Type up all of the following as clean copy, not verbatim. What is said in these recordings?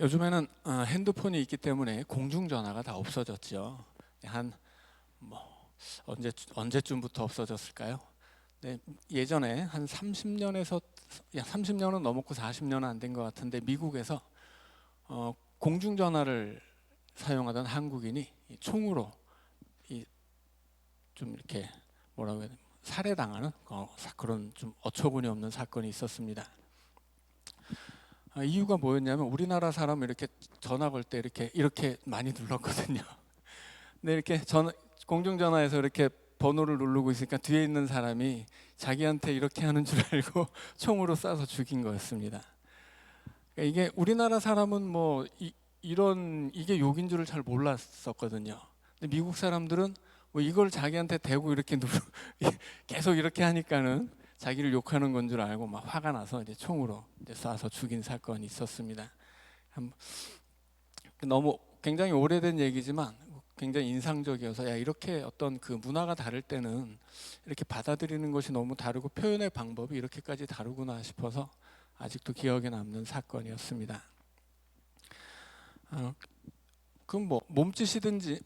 요즘에는 핸드폰이 있기 때문에 공중전화가 다 없어졌죠. 한 언제쯤부터 없어졌을까요? 네, 예전에 한 30년에서 30년은 넘었고 40년은 안 된 것 같은데 미국에서 공중전화를 사용하던 한국인이 이 총으로 좀 이렇게 뭐라고 해야 되나 살해당하는 그런 좀 어처구니 없는 사건이 있었습니다. 이유가 뭐였냐면 우리나라 사람은 이렇게 전화 걸 때 이렇게 많이 눌렀거든요. 근데 이렇게 공중전화에서 이렇게 번호를 누르고 있으니까 뒤에 있는 사람이 자기한테 이렇게 하는 줄 알고 총으로 쏴서 죽인 거였습니다. 그러니까 이게 우리나라 사람은 이게 욕인 줄을 잘 몰랐었거든요. 근데 미국 사람들은 뭐 이걸 자기한테 대고 이렇게 계속 이렇게 하니까는 자기를 욕하는 건 줄 알고 막 화가 나서 이제 총으로 쏴서 죽인 사건이 있었습니다. 너무 굉장히 오래된 얘기지만 굉장히 인상적이어서 이렇게 어떤 그 문화가 다를 때는 이렇게 받아들이는 것이 너무 다르고 표현의 방법이 이렇게까지 다르구나 싶어서 아직도 기억에 남는 사건이었습니다. 그럼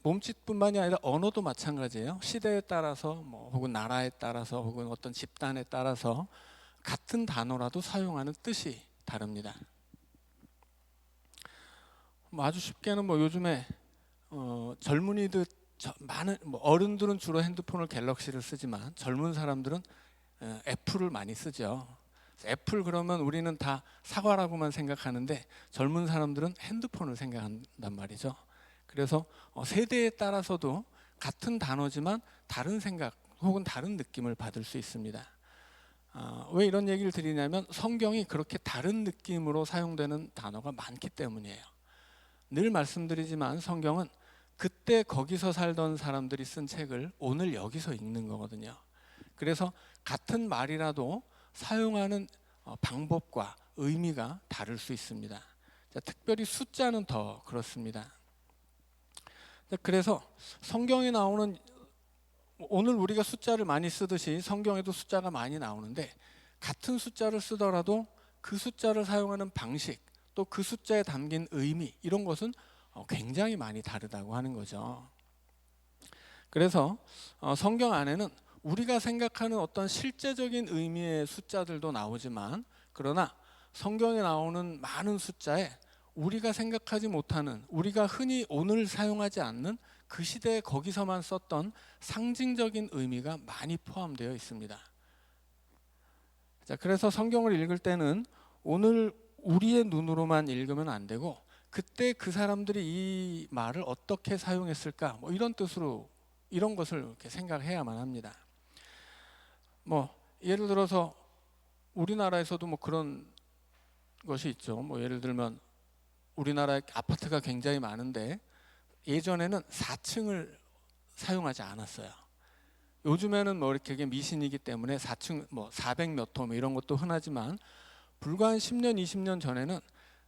몸짓뿐만이 아니라 언어도 마찬가지예요. 시대에 따라서 혹은 나라에 따라서 혹은 어떤 집단에 따라서 같은 단어라도 사용하는 뜻이 다릅니다. 아주 쉽게는 요즘에 젊은이들 많은 어른들은 주로 핸드폰을 갤럭시를 쓰지만 젊은 사람들은 애플을 많이 쓰죠. 애플 그러면 우리는 다 사과라고만 생각하는데 젊은 사람들은 핸드폰을 생각한단 말이죠. 그래서 세대에 따라서도 같은 단어지만 다른 생각 혹은 다른 느낌을 받을 수 있습니다. 왜 이런 얘기를 드리냐면 성경이 그렇게 다른 느낌으로 사용되는 단어가 많기 때문이에요. 늘 말씀드리지만 성경은 그때 거기서 살던 사람들이 쓴 책을 오늘 여기서 읽는 거거든요. 그래서 같은 말이라도 사용하는 방법과 의미가 다를 수 있습니다. 특별히 숫자는 더 그렇습니다. 그래서 성경에 나오는 오늘 우리가 숫자를 많이 쓰듯이 성경에도 숫자가 많이 나오는데 같은 숫자를 쓰더라도 그 숫자를 사용하는 방식 또 그 숫자에 담긴 의미 이런 것은 굉장히 많이 다르다고 하는 거죠. 그래서 성경 안에는 우리가 생각하는 어떤 실제적인 의미의 숫자들도 나오지만 그러나 성경에 나오는 많은 숫자에 우리가 생각하지 못하는 우리가 흔히 오늘 사용하지 않는 그 시대에 거기서만 썼던 상징적인 의미가 많이 포함되어 있습니다. 자, 그래서 성경을 읽을 때는 오늘 우리의 눈으로만 읽으면 안 되고 그때 그 사람들이 이 말을 어떻게 사용했을까 이런 뜻으로 이런 것을 이렇게 생각해야만 합니다. 예를 들어서 우리나라에서도 그런 것이 있죠. 예를 들면 우리나라에 아파트가 굉장히 많은데 예전에는 4층을 사용하지 않았어요. 요즘에는 이렇게 미신이기 때문에 4층 400 몇 호 이런 것도 흔하지만 불과 한 10년 20년 전에는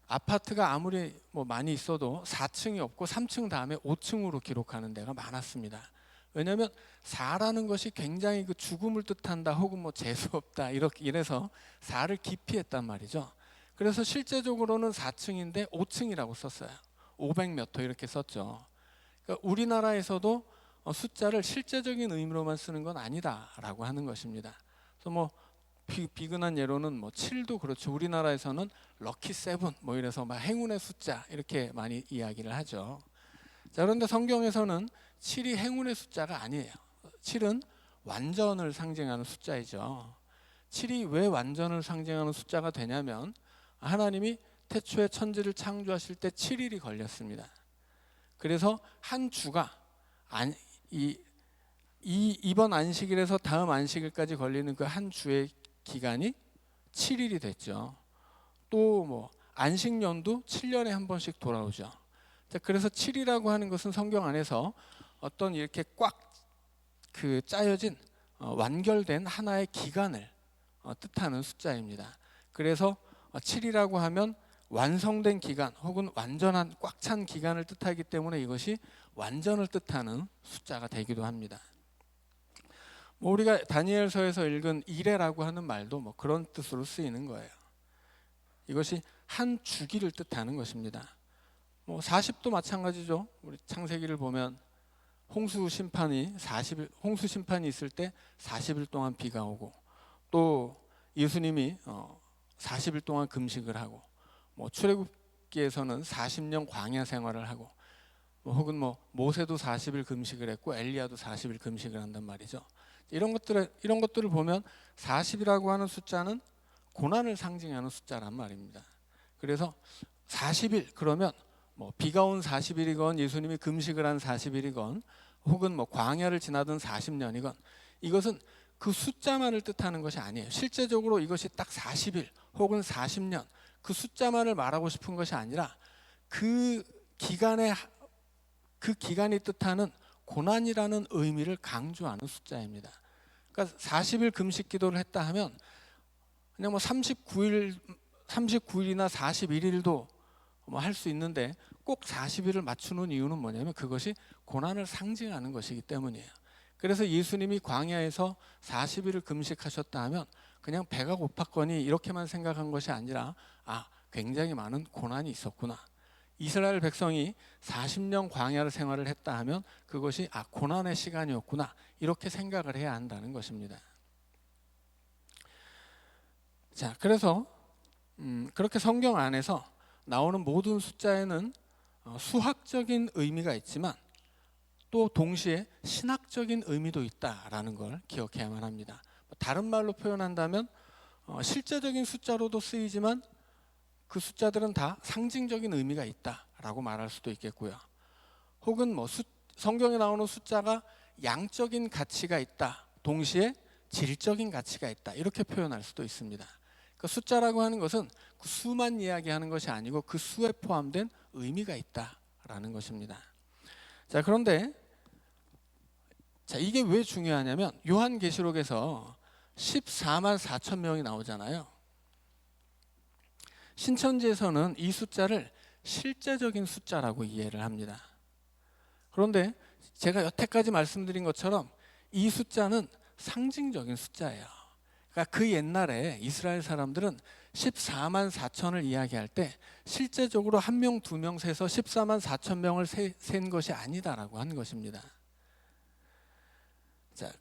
아파트가 아무리 많이 있어도 4층이 없고 3층 다음에 5층으로 기록하는 데가 많았습니다. 왜냐하면 4라는 것이 굉장히 그 죽음을 뜻한다 혹은 재수 없다 이래서 4를 기피했단 말이죠. 그래서 실제적으로는 4층인데 5층이라고 썼어요. 500 몇 호 이렇게 썼죠. 그러니까 우리나라에서도 숫자를 실제적인 의미로만 쓰는 건 아니다라고 하는 것입니다. 그래서 비근한 예로는 7도 그렇죠. 우리나라에서는 럭키 세븐 이래서 행운의 숫자 이렇게 많이 이야기를 하죠. 자, 그런데 성경에서는 7이 행운의 숫자가 아니에요. 7은 완전을 상징하는 숫자이죠. 7이 왜 완전을 상징하는 숫자가 되냐면 하나님이 태초에 천지를 창조하실 때 7일이 걸렸습니다. 그래서 한 주가 이번 안식일에서 다음 안식일까지 걸리는 그 한 주의 기간이 7일이 됐죠. 또 안식년도 7년에 한 번씩 돌아오죠. 자, 그래서 7이라고 하는 것은 성경 안에서 어떤 이렇게 꽉 짜여진 완결된 하나의 기간을 뜻하는 숫자입니다. 그래서 7이라고 하면 완성된 기간 혹은 완전한 꽉 찬 기간을 뜻하기 때문에 이것이 완전을 뜻하는 숫자가 되기도 합니다. 우리가 다니엘서에서 읽은 이레라고 하는 말도 그런 뜻으로 쓰이는 거예요. 이것이 한 주기를 뜻하는 것입니다. 뭐 40도 마찬가지죠. 우리 창세기를 보면 홍수 심판이 있을 때 40일 동안 비가 오고, 또 예수님이 40일 동안 금식을 하고, 뭐 출애굽기에서는 40년 광야 생활을 하고, 혹은 뭐 모세도 40일 금식을 했고 엘리야도 40일 금식을 한단 말이죠. 이런 것들을 보면 40이라고 하는 숫자는 고난을 상징하는 숫자란 말입니다. 그래서 40일 그러면 뭐 비가 온 40일이건 예수님이 금식을 한 40일이건 혹은 뭐 광야를 지나던 40년이건 이것은 그 숫자만을 뜻하는 것이 아니에요. 실제적으로 이것이 딱 40일 혹은 40년 그 숫자만을 말하고 싶은 것이 아니라 그 기간이 뜻하는 고난이라는 의미를 강조하는 숫자입니다. 그러니까 40일 금식 기도를 했다 하면 그냥 뭐 39일이나 41일도 뭐 할 수 있는데 꼭 40일을 맞추는 이유는 뭐냐면 그것이 고난을 상징하는 것이기 때문이에요. 그래서 예수님이 광야에서 40일을 금식하셨다 하면 그냥 배가 고팠거니 이렇게만 생각한 것이 아니라 굉장히 많은 고난이 있었구나. 이스라엘 백성이 40년 광야를 생활을 했다 하면 그것이 고난의 시간이었구나 이렇게 생각을 해야 한다는 것입니다. 자, 그래서 그렇게 성경 안에서 나오는 모든 숫자에는 수학적인 의미가 있지만 또 동시에 신학적인 의미도 있다라는 걸 기억해야만 합니다. 다른 말로 표현한다면 실제적인 숫자로도 쓰이지만 그 숫자들은 다 상징적인 의미가 있다라고 말할 수도 있겠고요. 혹은 뭐 성경에 나오는 숫자가 양적인 가치가 있다, 동시에 질적인 가치가 있다 이렇게 표현할 수도 있습니다. 그 숫자라고 하는 것은 그 수만 이야기하는 것이 아니고 그 수에 포함된 의미가 있다라는 것입니다. 자, 그런데 이게 왜 중요하냐면 요한계시록에서 14만 4천 명이 나오잖아요. 신천지에서는 이 숫자를 실제적인 숫자라고 이해를 합니다. 그런데 제가 여태까지 말씀드린 것처럼 이 숫자는 상징적인 숫자예요. 그러니까 그 옛날에 이스라엘 사람들은 14만 4천을 이야기할 때 실제적으로 한 명, 두 명 세서 14만 4천 명을 센 것이 아니다라고 하는 것입니다. 자,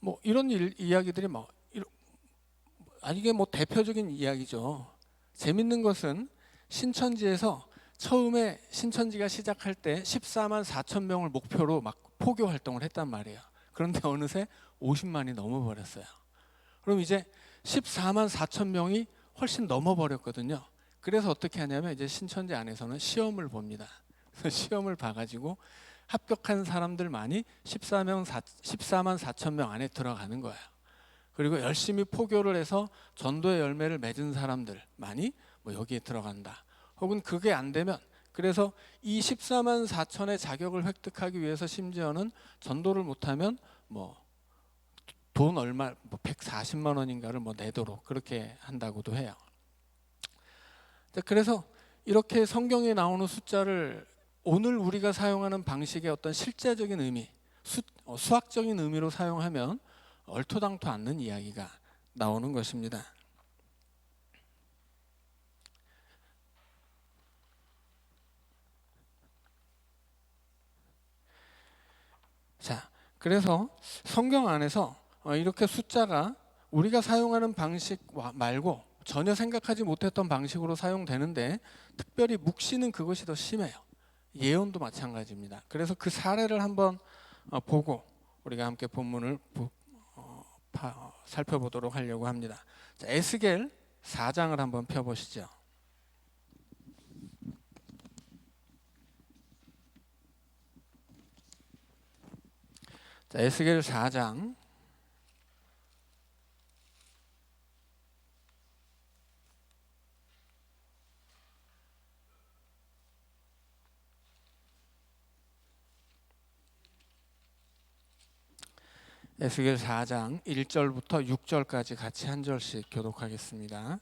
뭐 이런 이야기들이 이게 뭐 대표적인 이야기죠. 재밌는 것은 신천지에서 처음에 신천지가 시작할 때 14만 4천 명을 목표로 막 포교 활동을 했단 말이에요. 그런데 어느새 50만이 넘어버렸어요. 그럼 이제 14만 4천 명이 훨씬 넘어버렸거든요. 그래서 어떻게 하냐면 이제 신천지 안에서는 시험을 봅니다. 시험을 봐가지고 합격한 사람들만이 14만 4천 명 안에 들어가는 거예요. 그리고 열심히 포교를 해서 전도의 열매를 맺은 사람들만이 뭐 여기에 들어간다. 혹은 그게 안 되면 그래서 이 14만 4천의 자격을 획득하기 위해서 심지어는 전도를 못하면 뭐 돈 얼마 140만 원인가를 뭐 내도록 그렇게 한다고도 해요. 그래서 이렇게 성경에 나오는 숫자를 오늘 우리가 사용하는 방식의 어떤 실제적인 의미, 수학적인 의미로 사용하면 얼토당토 않는 이야기가 나오는 것입니다. 자, 그래서 성경 안에서 이렇게 숫자가 우리가 사용하는 방식 말고 전혀 생각하지 못했던 방식으로 사용되는데 특별히 묵시는 그것이 더 심해요. 예언도 마찬가지입니다. 그래서 그 사례를 한번 보고 우리가 함께 본문을 살펴보도록 하려고 합니다. 자, 에스겔 4장을 한번 펴보시죠. 자, 에스겔 4장 에스겔 4장 1절부터 6절까지 같이 한 절씩 교독하겠습니다.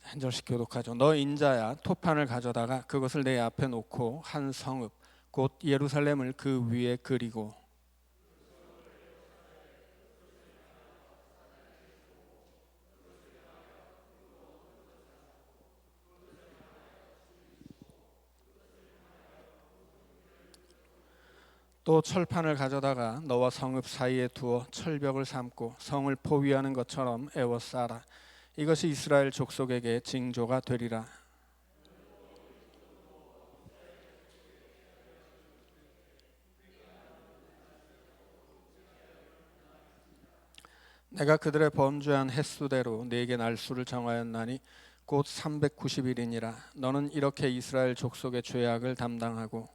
한 절씩 교독하죠. 너 인자야, 토판을 가져다가 그것을 내 앞에 놓고 한 성읍 곧 예루살렘을 그 위에 그리고 또 철판을 가져다가 너와 성읍 사이에 두어 철벽을 삼고 성을 포위하는 것처럼 애워싸라. 이것이 이스라엘 족속에게 징조가 되리라. 내가 그들의 범죄한 횟수대로 네게 날수를 정하였나니 곧 390일이니라. 너는 이렇게 이스라엘 족속의 죄악을 담당하고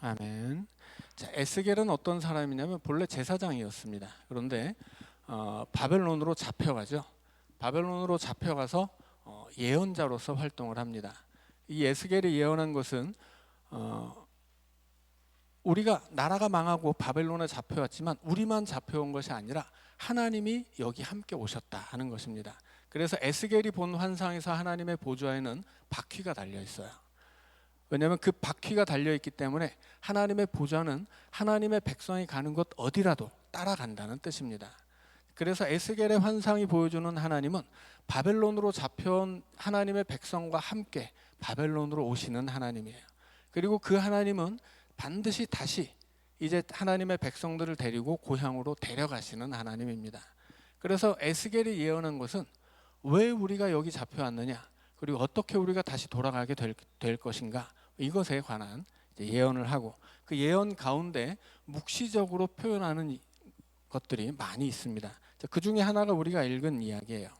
아멘. 자, 에스겔은 어떤 사람이냐면 본래 제사장이었습니다. 그런데 바벨론으로 잡혀가죠. 바벨론으로 잡혀가서 예언자로서 활동을 합니다. 이 에스겔이 예언한 것은 우리가 나라가 망하고 바벨론에 잡혀왔지만 우리만 잡혀온 것이 아니라 하나님이 여기 함께 오셨다 하는 것입니다. 그래서 에스겔이 본 환상에서 하나님의 보좌에는 바퀴가 달려 있어요. 왜냐하면 그 바퀴가 달려있기 때문에 하나님의 보좌는 하나님의 백성이 가는 곳 어디라도 따라간다는 뜻입니다. 그래서 에스겔의 환상이 보여주는 하나님은 바벨론으로 잡혀온 하나님의 백성과 함께 바벨론으로 오시는 하나님이에요. 그리고 그 하나님은 반드시 다시 이제 하나님의 백성들을 데리고 고향으로 데려가시는 하나님입니다. 그래서 에스겔이 예언한 것은 왜 우리가 여기 잡혀왔느냐, 그리고 어떻게 우리가 다시 돌아가게 될 것인가, 이것에 관한 예언을 하고 그 예언 가운데 묵시적으로 표현하는 것들이 많이 있습니다. 그 중에 하나가 우리가 읽은 이야기예요.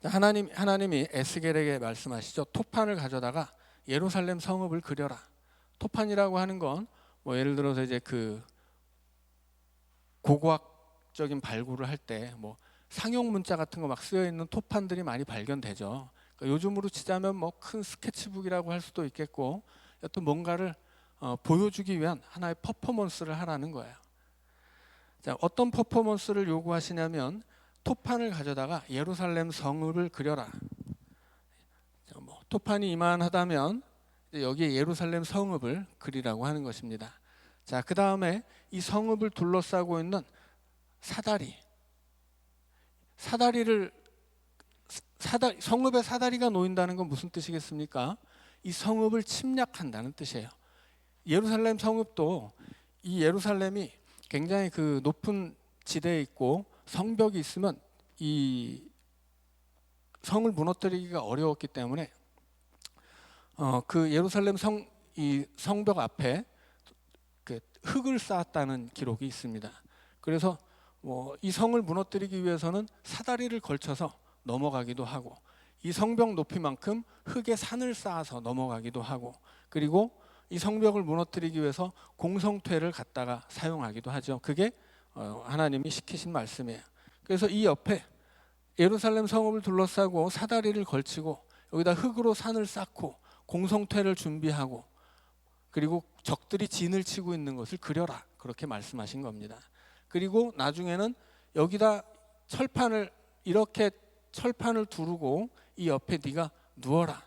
하나님이 에스겔에게 말씀하시죠. 토판을 가져다가 예루살렘 성읍을 그려라. 토판이라고 하는 건 뭐 예를 들어서 이제 그 고고학적인 발굴을 할 때 뭐 상용 문자 같은 거 막 쓰여 있는 토판들이 많이 발견되죠. 그러니까 요즘으로 치자면 뭐 큰 스케치북이라고 할 수도 있겠고, 또 뭔가를 보여주기 위한 하나의 퍼포먼스를 하라는 거예요. 자, 어떤 퍼포먼스를 요구하시냐면 토판을 가져다가 예루살렘 성읍을 그려라. 뭐 토판이 이만하다면 여기에 예루살렘 성읍을 그리라고 하는 것입니다. 자, 그 다음에 이 성읍을 둘러싸고 있는 성읍에 사다리가 놓인다는 건 무슨 뜻이겠습니까? 이 성읍을 침략한다는 뜻이에요. 예루살렘 성읍도 이 예루살렘이 굉장히 그 높은 지대에 있고 성벽이 있으면 이 성을 무너뜨리기가 어려웠기 때문에 그 예루살렘 이 성벽 앞에 그 흙을 쌓았다는 기록이 있습니다. 그래서 이 성을 무너뜨리기 위해서는 사다리를 걸쳐서 넘어가기도 하고, 이 성벽 높이만큼 흙에 산을 쌓아서 넘어가기도 하고, 그리고 이 성벽을 무너뜨리기 위해서 공성퇴를 갖다가 사용하기도 하죠. 그게 하나님이 시키신 말씀이에요. 그래서 이 옆에 예루살렘 성읍을 둘러싸고 사다리를 걸치고 여기다 흙으로 산을 쌓고 공성퇴를 준비하고 그리고 적들이 진을 치고 있는 것을 그려라, 그렇게 말씀하신 겁니다. 그리고 나중에는 여기다 이렇게 철판을 두르고 이 옆에 네가 누워라.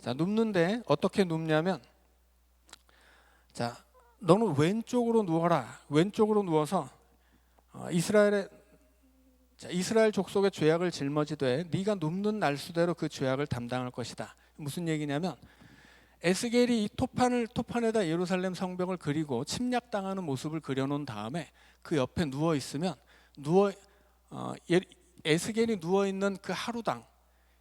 자, 눕는데 어떻게 눕냐면, 자, 너는 왼쪽으로 누워라. 왼쪽으로 누워서 이스라엘 족속의 죄악을 짊어지되 네가 눕는 날수대로 그 죄악을 담당할 것이다. 무슨 얘기냐면 에스겔이 이 토판에다 예루살렘 성벽을 그리고 침략당하는 모습을 그려놓은 다음에 그 옆에 누워 있으면 에스겔이 누워 있는 그 하루당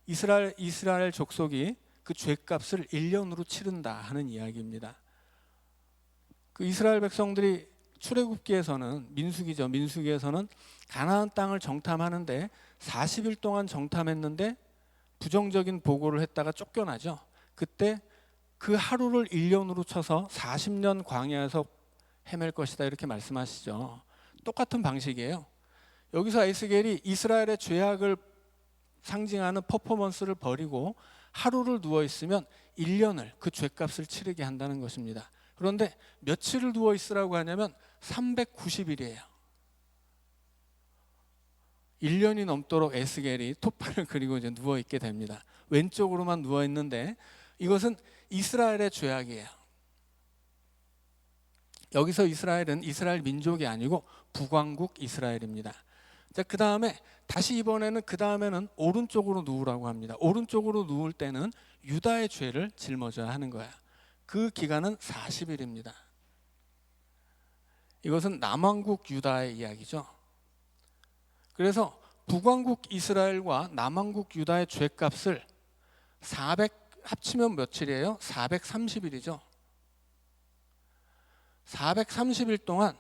이스라엘 족속이 그 죄값을 1년으로 치른다 하는 이야기입니다. 그 이스라엘 백성들이 출애굽기에서는 민수기에서는 가나안 땅을 정탐하는데 40일 동안 정탐했는데 부정적인 보고를 했다가 쫓겨나죠. 그때 그 하루를 1년으로 쳐서 40년 광야에서 헤맬 것이다, 이렇게 말씀하시죠. 똑같은 방식이에요. 여기서 에스겔이 이스라엘의 죄악을 상징하는 퍼포먼스를 벌이고 하루를 누워 있으면 1년을 그 죄값을 치르게 한다는 것입니다. 그런데 며칠을 누워 있으라고 하냐면 390일이에요. 1년이 넘도록 에스겔이 토판을 그리고 이제 누워 있게 됩니다. 왼쪽으로만 누워 있는데 이것은 이스라엘의 죄악이에요. 여기서 이스라엘은 이스라엘 민족이 아니고 북왕국 이스라엘입니다. 자, 그 다음에 다시 이번에는 그 다음에는 오른쪽으로 누우라고 합니다. 오른쪽으로 누울 때는 유다의 죄를 짊어져야 하는 거야. 그 기간은 40일입니다. 이것은 남왕국 유다의 이야기죠. 그래서 북왕국 이스라엘과 남왕국 유다의 죄값을 400 합치면 며칠이에요? 430일이죠. 430일 동안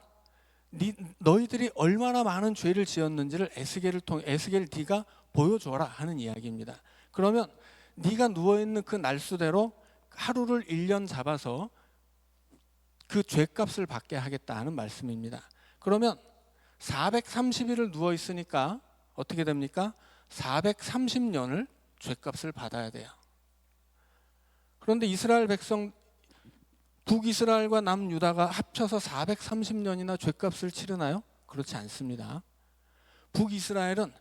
너희들이 얼마나 많은 죄를 지었는지를 에스겔을 통해 에스겔 네가 보여줘라 하는 이야기입니다. 그러면 네가 누워있는 그 날수대로 하루를 1년 잡아서 그 죄값을 받게 하겠다 하는 말씀입니다. 그러면 430일을 누워있으니까 어떻게 됩니까? 430년을 죄값을 받아야 돼요. 그런데 이스라엘 백성 북이스라엘과 남유다가 합쳐서 430년이나 죄값을 치르나요? 그렇지 않습니다. 북이스라엘은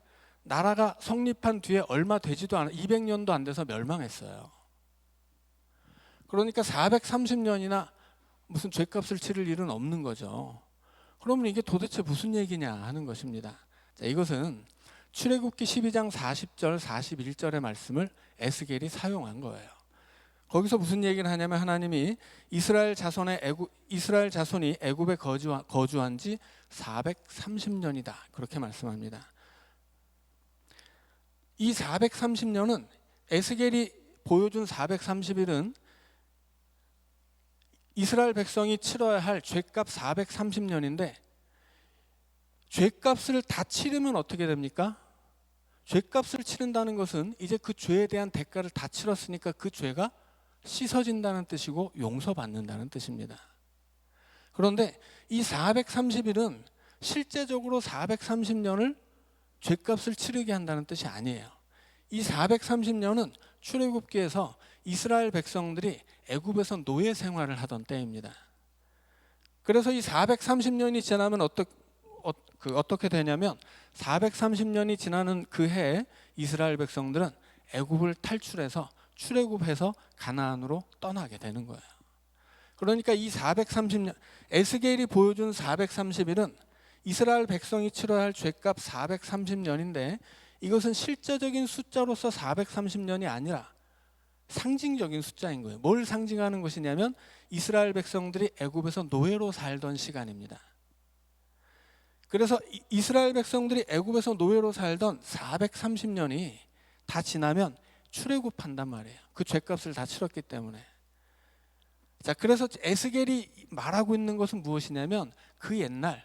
나라가 성립한 뒤에 얼마 되지도 않아 200년도 안 돼서 멸망했어요. 그러니까 430년이나 무슨 죄값을 치를 일은 없는 거죠. 그러면 이게 도대체 무슨 얘기냐 하는 것입니다. 자, 이것은 출애굽기 12장 40절 41절의 말씀을 에스겔이 사용한 거예요. 거기서 무슨 얘기를 하냐면 하나님이 이스라엘 자손이 애굽에 거주한 지 430년이다 그렇게 말씀합니다. 이 430년은 에스겔이 보여준 430일은 이스라엘 백성이 치러야 할 죄값 430년인데 죄값을 다 치르면 어떻게 됩니까? 죄값을 치른다는 것은 이제 그 죄에 대한 대가를 다 치렀으니까 그 죄가 씻어진다는 뜻이고 용서받는다는 뜻입니다. 그런데 이 430일은 실제적으로 430년을 죄값을 치르게 한다는 뜻이 아니에요. 이 430년은 출애굽기에서 이스라엘 백성들이 애굽에서 노예 생활을 하던 때입니다. 그래서 이 430년이 지나면 어떻게 되냐면 430년이 지나는 그 해에 이스라엘 백성들은 애굽을 탈출해서 출애굽해서 가나안으로 떠나게 되는 거예요. 그러니까 이 430년 에스겔이 보여준 430일은 이스라엘 백성이 치러야 할 죄값 430년인데 이것은 실제적인 숫자로서 430년이 아니라 상징적인 숫자인 거예요. 뭘 상징하는 것이냐면 이스라엘 백성들이 애굽에서 노예로 살던 시간입니다. 그래서 이스라엘 백성들이 애굽에서 노예로 살던 430년이 다 지나면 출애굽한단 말이에요. 그 죄값을 다 치렀기 때문에. 자, 그래서 에스겔이 말하고 있는 것은 무엇이냐면 그 옛날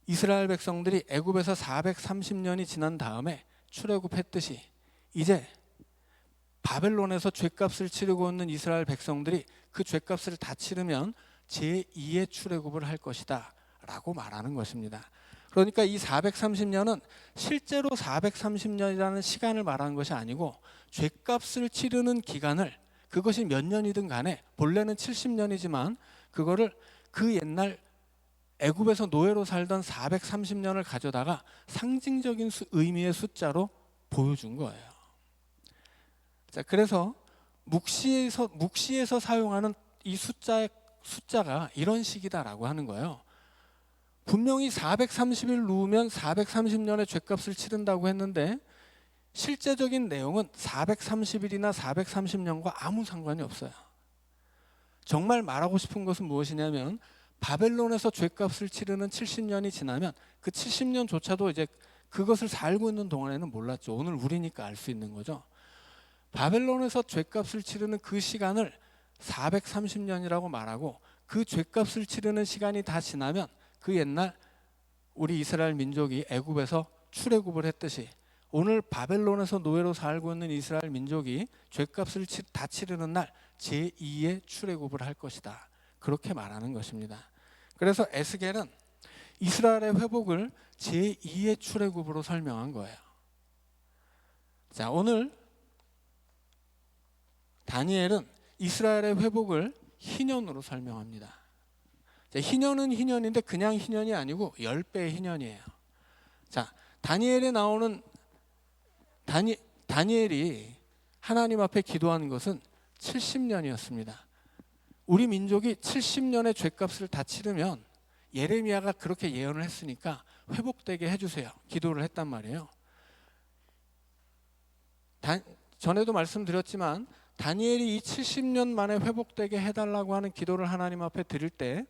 이스라엘 백성들이 애굽에서 430년이 지난 다음에 출애굽했듯이 이제 바벨론에서 죄값을 치르고 있는 이스라엘 백성들이 그 죄값을 다 치르면 제2의 출애굽을 할 것이다 라고 말하는 것입니다. 그러니까 이 430년은 실제로 430년이라는 시간을 말하는 것이 아니고 죄값을 치르는 기간을 그것이 몇 년이든 간에 본래는 70년이지만 그거를 그 옛날 애굽에서 노예로 살던 430년을 가져다가 상징적인 의미의 숫자로 보여준 거예요. 자, 그래서 묵시에서 사용하는 이 숫자가 이런 식이다라고 하는 거예요. 분명히 430일 누우면 430년의 죄값을 치른다고 했는데 실제적인 내용은 430일이나 430년과 아무 상관이 없어요. 정말 말하고 싶은 것은 무엇이냐면 바벨론에서 죄값을 치르는 70년이 지나면 그 70년조차도 이제 그것을 살고 있는 동안에는 몰랐죠. 오늘 우리니까 알 수 있는 거죠. 바벨론에서 죄값을 치르는 그 시간을 430년이라고 말하고 그 죄값을 치르는 시간이 다 지나면 그 옛날 우리 이스라엘 민족이 애굽에서 출애굽을 했듯이 오늘 바벨론에서 노예로 살고 있는 이스라엘 민족이 죄값을 다 치르는 날 제2의 출애굽을 할 것이다. 그렇게 말하는 것입니다. 그래서 에스겔은 이스라엘의 회복을 제2의 출애굽으로 설명한 거예요. 자, 오늘 다니엘은 이스라엘의 회복을 희년으로 설명합니다. 자, 희년은 희년인데 그냥 희년이 아니고 10배의 희년이에요. 자, 다니엘에 나오는 다니엘이 하나님 앞에 기도한 것은 70년이었습니다. 우리 민족이 70년의 죄값을 다 치르면 예레미야가 그렇게 예언을 했으니까 회복되게 해주세요. 기도를 했단 말이에요. 전에도 말씀드렸지만 다니엘이 이 70년 만에 회복되게 해달라고 하는 기도를 하나님 앞에 드릴 때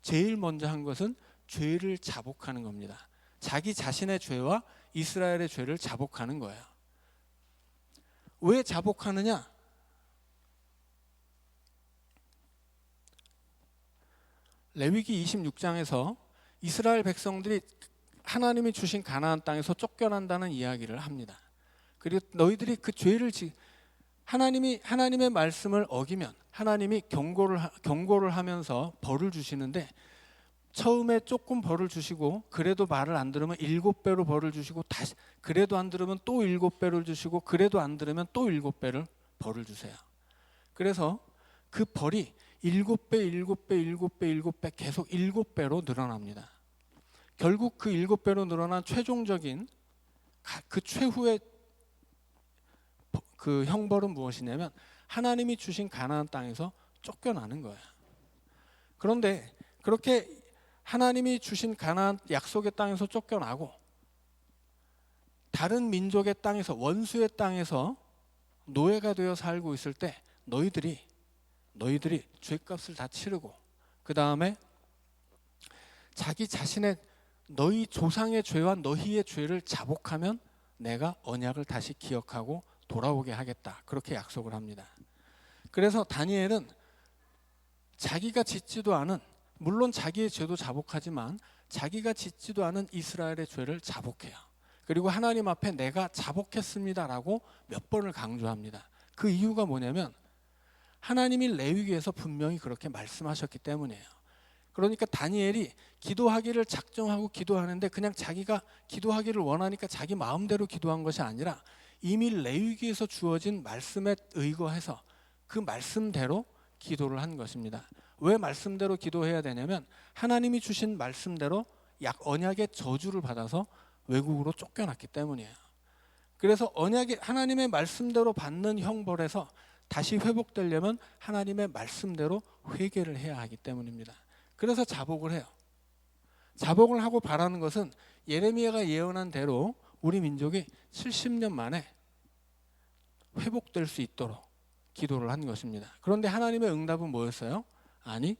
제일 먼저 한 것은 죄를 자복하는 겁니다. 자기 자신의 죄와 이스라엘의 죄를 자복하는 거예요. 왜 자복하느냐? 레위기 26장에서 이스라엘 백성들이 하나님이 주신 가나안 땅에서 쫓겨난다는 이야기를 합니다. 그리고 너희들이 그 죄를 하나님의 말씀을 어기면 하나님이 경고를 하면서 벌을 주시는데 처음에 조금 벌을 주시고 그래도 말을 안 들으면 7배로 벌을 주시고 다시 그래도 안 들으면 또 7배를 주시고 그래도 안 들으면 또 7배를 벌을 주세요. 그래서 그 벌이 7배, 7배, 7배, 7배 계속 7배로 늘어납니다. 결국 그 7배로 늘어난 최종적인 그 최후의 그 형벌은 무엇이냐면 하나님이 주신 가나안 땅에서 쫓겨나는 거예요. 그런데 그렇게 하나님이 주신 가나안 약속의 땅에서 쫓겨나고 다른 민족의 땅에서 원수의 땅에서 노예가 되어 살고 있을 때 너희들이 죄값을 다 치르고 그 다음에 자기 자신의 너희 조상의 죄와 너희의 죄를 자복하면 내가 언약을 다시 기억하고 돌아오게 하겠다. 그렇게 약속을 합니다. 그래서 다니엘은 자기가 짓지도 않은, 물론 자기의 죄도 자복하지만 자기가 짓지도 않은 이스라엘의 죄를 자복해요. 그리고 하나님 앞에 내가 자복했습니다라고 몇 번을 강조합니다. 그 이유가 뭐냐면 하나님이 레위기에서 분명히 그렇게 말씀하셨기 때문이에요. 그러니까 다니엘이 기도하기를 작정하고 기도하는데 그냥 자기가 기도하기를 원하니까 자기 마음대로 기도한 것이 아니라 이미 레위기에서 주어진 말씀에 의거해서 그 말씀대로 기도를 한 것입니다. 왜 말씀대로 기도해야 되냐면 하나님이 주신 말씀대로 언약의 저주를 받아서 외국으로 쫓겨났기 때문이에요. 그래서 언약의 하나님의 말씀대로 받는 형벌에서 다시 회복되려면 하나님의 말씀대로 회개를 해야 하기 때문입니다. 그래서 자복을 해요. 자복을 하고 바라는 것은 예레미야가 예언한 대로 우리 민족이 70년 만에 회복될 수 있도록 기도를 한 것입니다. 그런데 하나님의 응답은 뭐였어요? 아니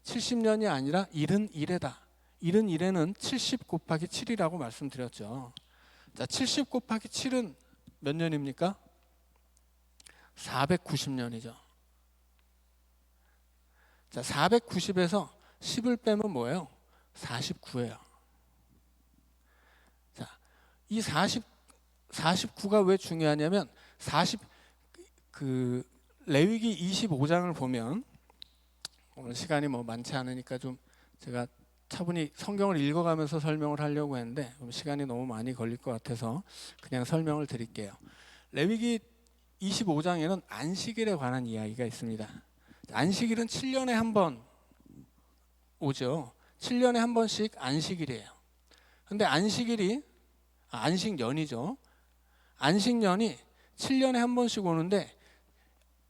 70년이 아니라 71회다. 71회는 70 곱하기 7이라고 말씀드렸죠. 자, 70 곱하기 7은 몇 년입니까? 490년이죠. 자, 490에서 10을 빼면 뭐예요? 49예요. 자, 이 49가 왜 중요하냐면 레위기 25장을 보면 오늘 시간이 많지 않으니까 좀 제가 차분히 성경을 읽어가면서 설명을 하려고 했는데 시간이 너무 많이 걸릴 것 같아서 그냥 설명을 드릴게요. 레위기 25장에는 안식일에 관한 이야기가 있습니다. 안식일은 7년에 한 번 오죠. 7년에 한 번씩 안식일이에요. 근데 안식년이죠. 안식년이 7년에 한 번씩 오는데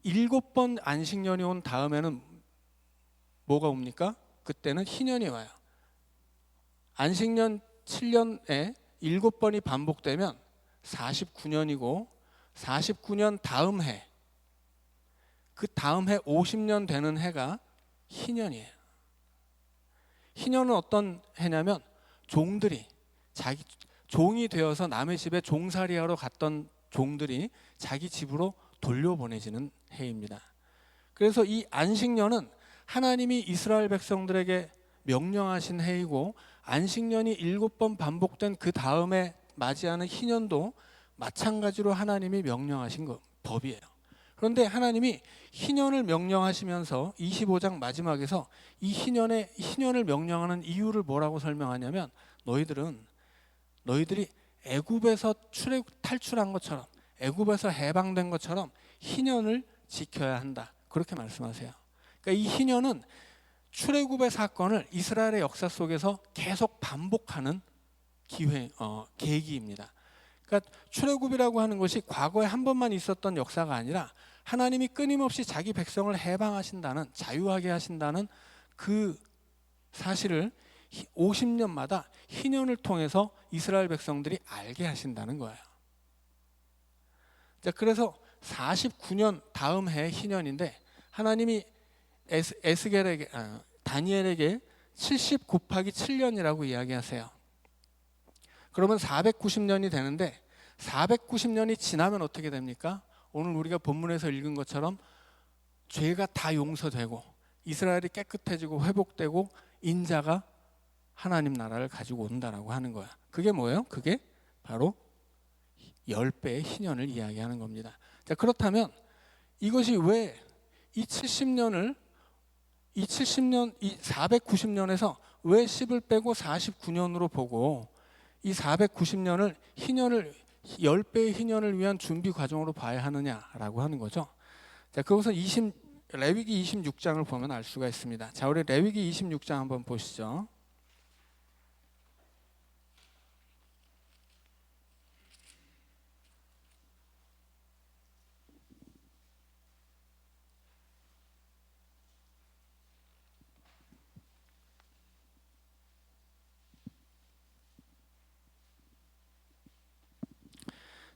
7번 안식년이 온 다음에는 뭐가 옵니까? 그때는 희년이 와요. 안식년 7년에 7번이 반복되면 49년이고 49년 다음 해, 그 다음 해 50년 되는 해가 희년이에요. 희년은 어떤 해냐면 종이 되어서 남의 집에 종살이하러 갔던 종들이 자기 집으로 돌려보내지는 해입니다. 그래서 이 안식년은 하나님이 이스라엘 백성들에게 명령하신 해이고 안식년이 7번 반복된 그 다음에 맞이하는 희년도 마찬가지로 하나님이 명령하신 법이에요. 그런데 하나님이 희년을 명령하시면서 25장 마지막에서 이 희년을 명령하는 이유를 뭐라고 설명하냐면 너희들이 애굽에서 탈출한 것처럼 애굽에서 해방된 것처럼 희년을 지켜야 한다. 그렇게 말씀하세요. 그러니까 이 희년은 출애굽의 사건을 이스라엘의 역사 속에서 계속 반복하는 계기입니다. 그러니까 출애굽이라고 하는 것이 과거에 한 번만 있었던 역사가 아니라 하나님이 끊임없이 자기 백성을 해방하신다는, 자유하게 하신다는 그 사실을 50년마다 희년을 통해서 이스라엘 백성들이 알게 하신다는 거예요. 자, 그래서 49년 다음 해 희년인데 하나님이 다니엘에게 70 곱하기 7년이라고 이야기하세요. 그러면 490년이 되는데 490년이 지나면 어떻게 됩니까? 오늘 우리가 본문에서 읽은 것처럼 죄가 다 용서되고 이스라엘이 깨끗해지고 회복되고 인자가 하나님 나라를 가지고 온다라고 하는 거야. 그게 뭐예요? 그게 바로 10배의 희년을 이야기하는 겁니다. 자, 그렇다면 이것이 왜 이 70년, 이 490년에서 왜 10을 빼고 49년으로 보고 이 490년을 희년을 10배의 희년을 위한 준비 과정으로 봐야 하느냐라고 하는 거죠. 자, 그것은 레위기 26장을 보면 알 수가 있습니다. 자, 우리 레위기 26장 한번 보시죠.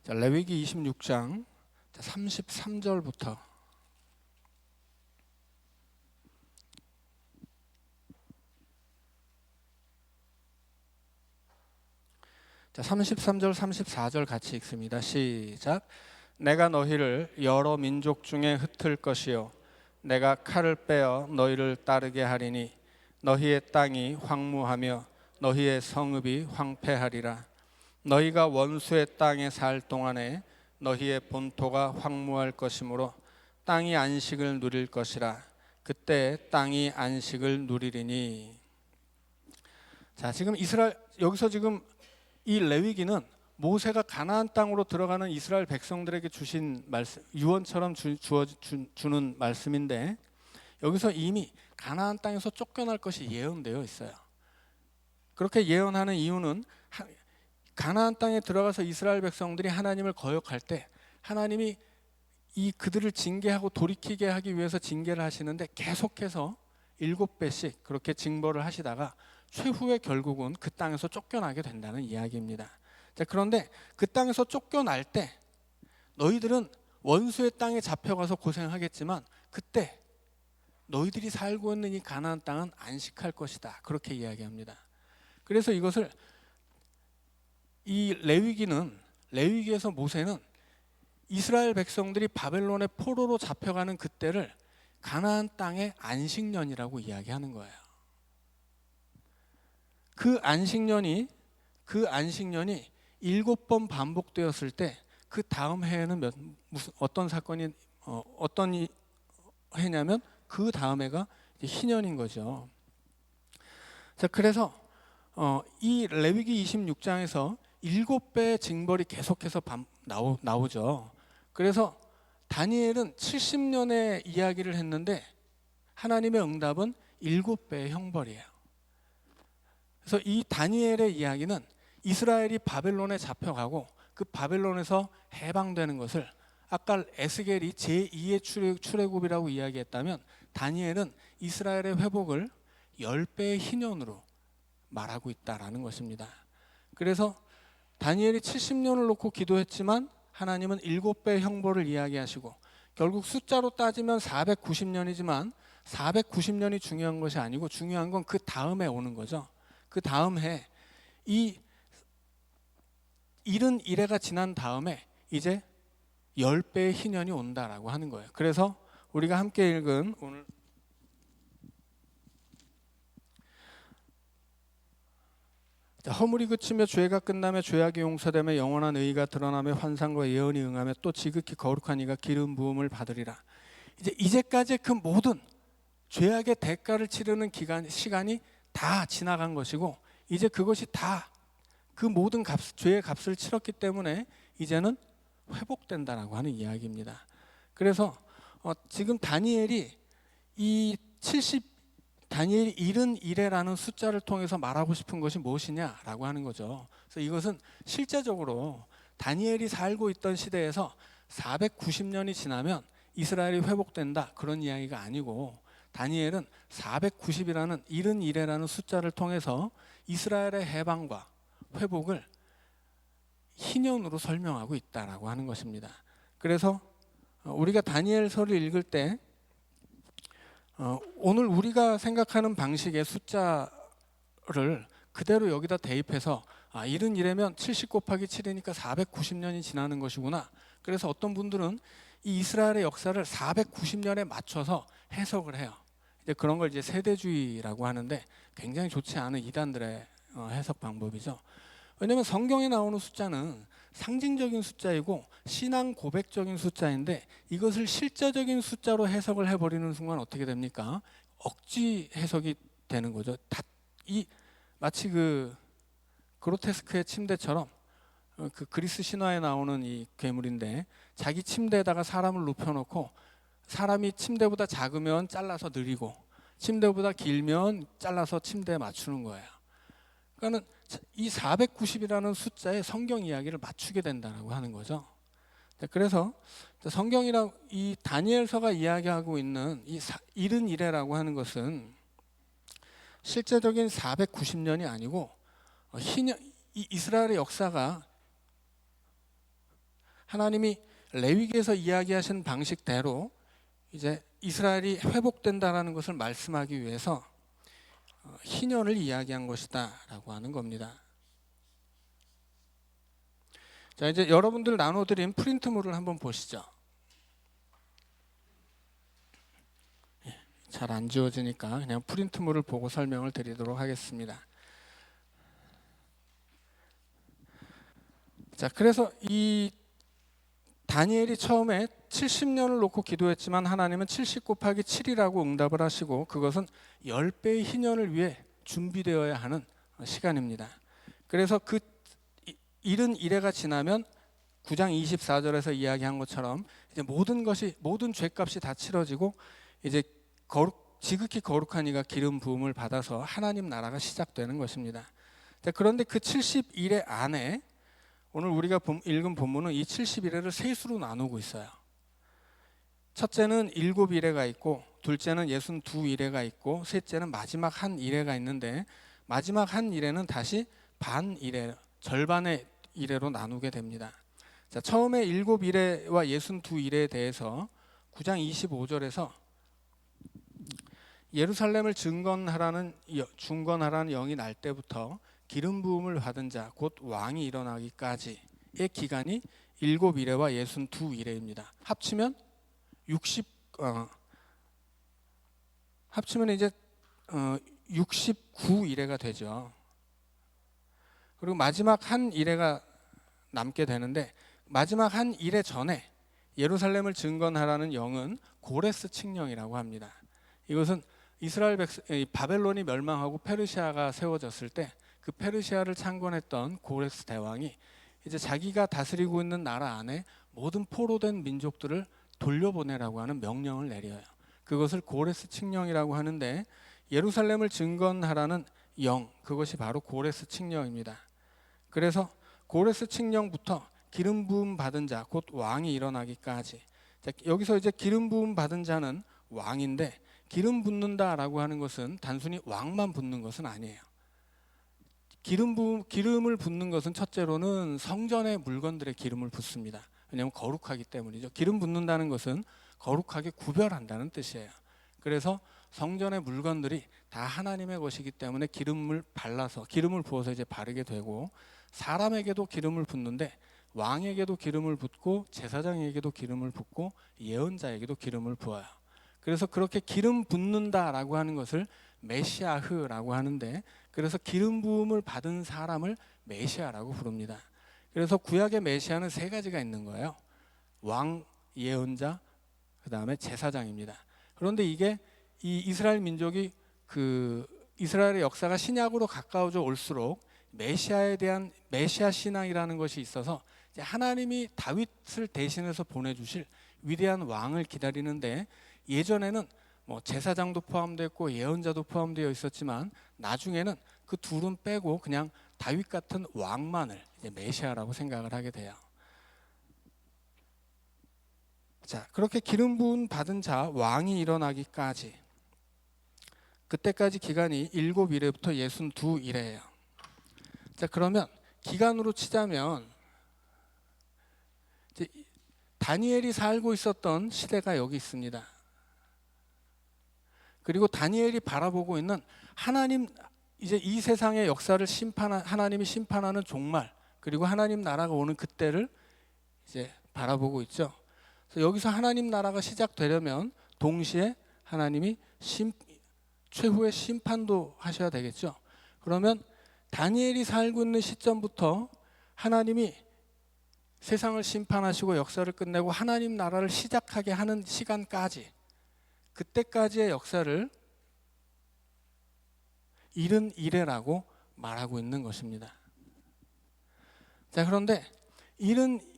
자, 레위기 26장 33절부터 자, 33절 34절 같이 읽습니다. 시작. 내가 너희를 여러 민족 중에 흩을 것이요 내가 칼을 빼어 너희를 따르게 하리니 너희의 땅이 황무하며 너희의 성읍이 황폐하리라. 너희가 원수의 땅에 살 동안에 너희의 본토가 황무할 것이므로 땅이 안식을 누릴 것이라. 그때 땅이 안식을 누리리니. 자, 지금 여기서 지금 이 레위기는 모세가 가나안 땅으로 들어가는 이스라엘 백성들에게 주신 말씀, 유언처럼 주는 말씀인데 여기서 이미 가나안 땅에서 쫓겨날 것이 예언되어 있어요. 그렇게 예언하는 이유는 가나안 땅에 들어가서 이스라엘 백성들이 하나님을 거역할 때 하나님이 그들을 징계하고 돌이키게 하기 위해서 징계를 하시는데 계속해서 7배씩 그렇게 징벌을 하시다가 최후의 결국은 그 땅에서 쫓겨나게 된다는 이야기입니다. 자, 그런데 그 땅에서 쫓겨날 때 너희들은 원수의 땅에 잡혀가서 고생하겠지만 그때 너희들이 살고 있는 이 가나안 땅은 안식할 것이다. 그렇게 이야기합니다. 그래서 이것을 이 레위기에서 모세는 이스라엘 백성들이 바벨론의 포로로 잡혀가는 그때를 가나안 땅의 안식년이라고 이야기하는 거예요. 그 안식년이 7번 반복되었을 때 그 다음 해에는 어떤 사건이 어떤 해냐면 그 다음 해가 희년인 거죠. 자, 그래서 이 레위기 26장에서 7배의 징벌이 계속해서 나오죠. 그래서 다니엘은 70년의 이야기를 했는데 하나님의 응답은 7배의 형벌이에요. 그래서 이 다니엘의 이야기는 이스라엘이 바벨론에 잡혀가고 그 바벨론에서 해방되는 것을 아까 에스겔이 제2의 출애굽이라고 이야기했다면 다니엘은 이스라엘의 회복을 10배의 희년으로 말하고 있다라는 것입니다. 그래서 다니엘이 70년을 놓고 기도했지만 하나님은 7배의 형벌을 이야기하시고 결국 숫자로 따지면 490년이지만 490년이 중요한 것이 아니고 중요한 건 그 다음에 오는 거죠. 그 다음 해 이 71해가 지난 다음에 이제 10배의 희년이 온다라고 하는 거예요. 그래서 우리가 함께 읽은 오늘 허물이 그치며 죄가 끝나며 죄악이 용서되며 영원한 의가 드러나며 환상과 예언이 응하며 또 지극히 거룩한 이가 기름 부음을 받으리라. 이제까지 그 모든 죄악의 대가를 치르는 시간이 다 지나간 것이고 이제 그것이 다 그 모든 죄의 값을 치렀기 때문에 이제는 회복된다라고 하는 이야기입니다. 그래서 지금 다니엘이 71회라는 숫자를 통해서 말하고 싶은 것이 무엇이냐라고 하는 거죠. 그래서 이것은 실제적으로 다니엘이 살고 있던 시대에서 490년이 지나면 이스라엘이 회복된다 그런 이야기가 아니고, 다니엘은 490이라는 71이라는 숫자를 통해서 이스라엘의 해방과 회복을 희년으로 설명하고 있다라고 하는 것입니다. 그래서 우리가 다니엘서를 읽을 때 오늘 우리가 생각하는 방식의 숫자를 그대로 여기다 대입해서 71이면 70 곱하기 7이니까 490년이 지나는 것이구나. 그래서 어떤 분들은 이 이스라엘의 역사를 490년에 맞춰서 해석을 해요. 이제 그런 걸 이제 세대주의라고 하는데, 굉장히 좋지 않은 이단들의 해석 방법이죠. 왜냐하면 성경에 나오는 숫자는 상징적인 숫자이고 신앙 고백적인 숫자인데, 이것을 실제적인 숫자로 해석을 해버리는 순간 어떻게 됩니까? 억지 해석이 되는 거죠. 마치 그 그로테스크의 침대처럼, 그 그리스 신화에 나오는 이 괴물인데, 자기 침대에다가 사람을 눕혀놓고 사람이 침대보다 작으면 잘라서 느리고 침대보다 길면 잘라서 침대에 맞추는 거예요. 그러니까 이 490이라는 숫자에 성경 이야기를 맞추게 된다고 하는 거죠. 그래서 성경이랑 이 다니엘서가 이야기하고 있는 이 71회라고 하는 것은 실제적인 490년이 아니고 이 이스라엘의 역사가 하나님이 레위기에서 이야기하신 방식대로 이제 이스라엘이 회복된다라는 것을 말씀하기 위해서 희년을 이야기한 것이다라고 하는 겁니다. 자, 이제 여러분들 나눠드린 프린트물을 한번 보시죠. 잘 안 지워지니까 그냥 프린트물을 보고 설명을 드리도록 하겠습니다. 자, 그래서 이 다니엘이 처음에 70년을 놓고 기도했지만 하나님은 70 곱하기 7이라고 응답을 하시고, 그것은 10배의 희년을 위해 준비되어야 하는 시간입니다. 그래서 그 71회가 지나면 9장 24절에서 이야기한 것처럼 이제 모든 죄값이 다 치러지고 이제 지극히 거룩한 이가 기름 부음을 받아서 하나님 나라가 시작되는 것입니다. 그런데 그 71회 안에 오늘 우리가 읽은 본문은 이 71회를 세 수로 나누고 있어요. 첫째는 7일회가 있고, 둘째는 62일회가 있고, 셋째는 마지막 한 일회가 있는데, 마지막 한 일회는 다시 반 일회, 절반의 일회로 나누게 됩니다. 자, 처음에 7일회와 62일회에 대해서 9장 25절에서 예루살렘을 중건하라는 영이 날 때부터 기름 부음을 받은 자 곧 왕이 일어나기까지의 기간이 7일회와 62일회입니다. 합치면 이제 69일회가 되죠. 그리고 마지막 한 일회가 남게 되는데, 마지막 한 일회 전에 예루살렘을 증건하라는 영은 고레스 칙령이라고 합니다. 이것은 이스라엘 바벨론이 멸망하고 페르시아가 세워졌을 때 그 페르시아를 창건했던 고레스 대왕이 이제 자기가 다스리고 있는 나라 안에 모든 포로된 민족들을 돌려보내라고 하는 명령을 내려요. 그것을 고레스 칙령이라고 하는데, 예루살렘을 증건하라는 영, 그것이 바로 고레스 칙령입니다. 그래서 고레스 칙령부터 기름 부음 받은 자 곧 왕이 일어나기까지, 여기서 이제 기름 부음 받은 자는 왕인데, 기름 붓는다라고 하는 것은 단순히 왕만 붓는 것은 아니에요. 기름을 붓는 것은 첫째로는 성전의 물건들의 기름을 붓습니다. 왜냐하면 거룩하기 때문이죠. 기름 붓는다는 것은 거룩하게 구별한다는 뜻이에요. 그래서 성전의 물건들이 다 하나님의 것이기 때문에 기름을 부어서 이제 바르게 되고, 사람에게도 기름을 붓는데 왕에게도 기름을 붓고 제사장에게도 기름을 붓고 예언자에게도 기름을 부어요. 그래서 그렇게 기름 붓는다라고 하는 것을 메시아흐라고 하는데, 그래서 기름 부음을 받은 사람을 메시아라고 부릅니다. 그래서 구약의 메시아는 세 가지가 있는 거예요. 왕, 예언자, 그 다음에 제사장입니다. 그런데 이게 이 이스라엘 민족이 이스라엘의 역사가 신약으로 가까워져 올수록 메시아에 대한 메시아 신앙이라는 것이 있어서 이제 하나님이 다윗을 대신해서 보내주실 위대한 왕을 기다리는데, 예전에는 제사장도 포함되어 예언자도 포함되어 있었지만 나중에는 그 둘은 빼고 그냥 다윗 같은 왕만을 이제 메시아라고 생각을 하게 돼요. 자, 그렇게 기름 부음 받은 자 왕이 일어나기까지, 그때까지 기간이 7일에부터 62일이에요. 자, 그러면 기간으로 치자면 이제 다니엘이 살고 있었던 시대가 여기 있습니다. 그리고 다니엘이 바라보고 있는 하나님, 이제 이 세상의 역사를 하나님이 심판하는 종말, 그리고 하나님 나라가 오는 그때를 이제 바라보고 있죠. 그래서 여기서 하나님 나라가 시작되려면 동시에 하나님이 최후의 심판도 하셔야 되겠죠. 그러면 다니엘이 살고 있는 시점부터 하나님이 세상을 심판하시고 역사를 끝내고 하나님 나라를 시작하게 하는 시간까지, 그때까지의 역사를 70일이라고 말하고 있는 것입니다. 자, 그런데 70일회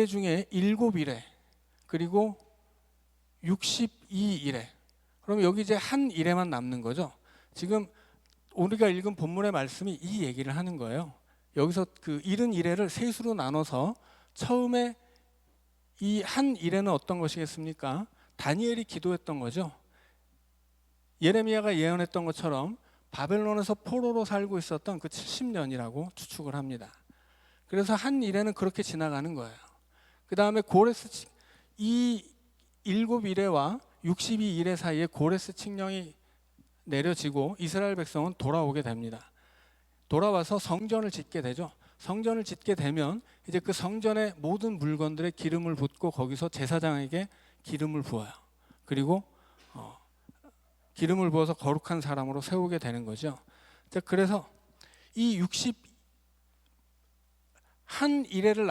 중에 7일회 그리고 62일회, 그럼 여기 이제 한 일회만 남는 거죠. 지금 우리가 읽은 본문의 말씀이 이 얘기를 하는 거예요. 여기서 그 71회를 셋으로 나눠서 처음에 이 한 일회는 어떤 것이겠습니까? 다니엘이 기도했던 거죠. 예레미야가 예언했던 것처럼 바벨론에서 포로로 살고 있었던 그 70년이라고 추측을 합니다. 그래서 한 일회는 그렇게 지나가는 거예요. 그 다음에 이 7일회와 62일회 사이에 고레스 칙령이 내려지고 이스라엘 백성은 돌아오게 됩니다. 돌아와서 성전을 짓게 되죠. 성전을 짓게 되면 이제 그 성전의 모든 물건들에 기름을 붓고 거기서 제사장에게 기름을 부어요. 그리고 기름을 부어서 거룩한 사람으로 세우게 되는 거죠. 자, 그래서 이 61일회를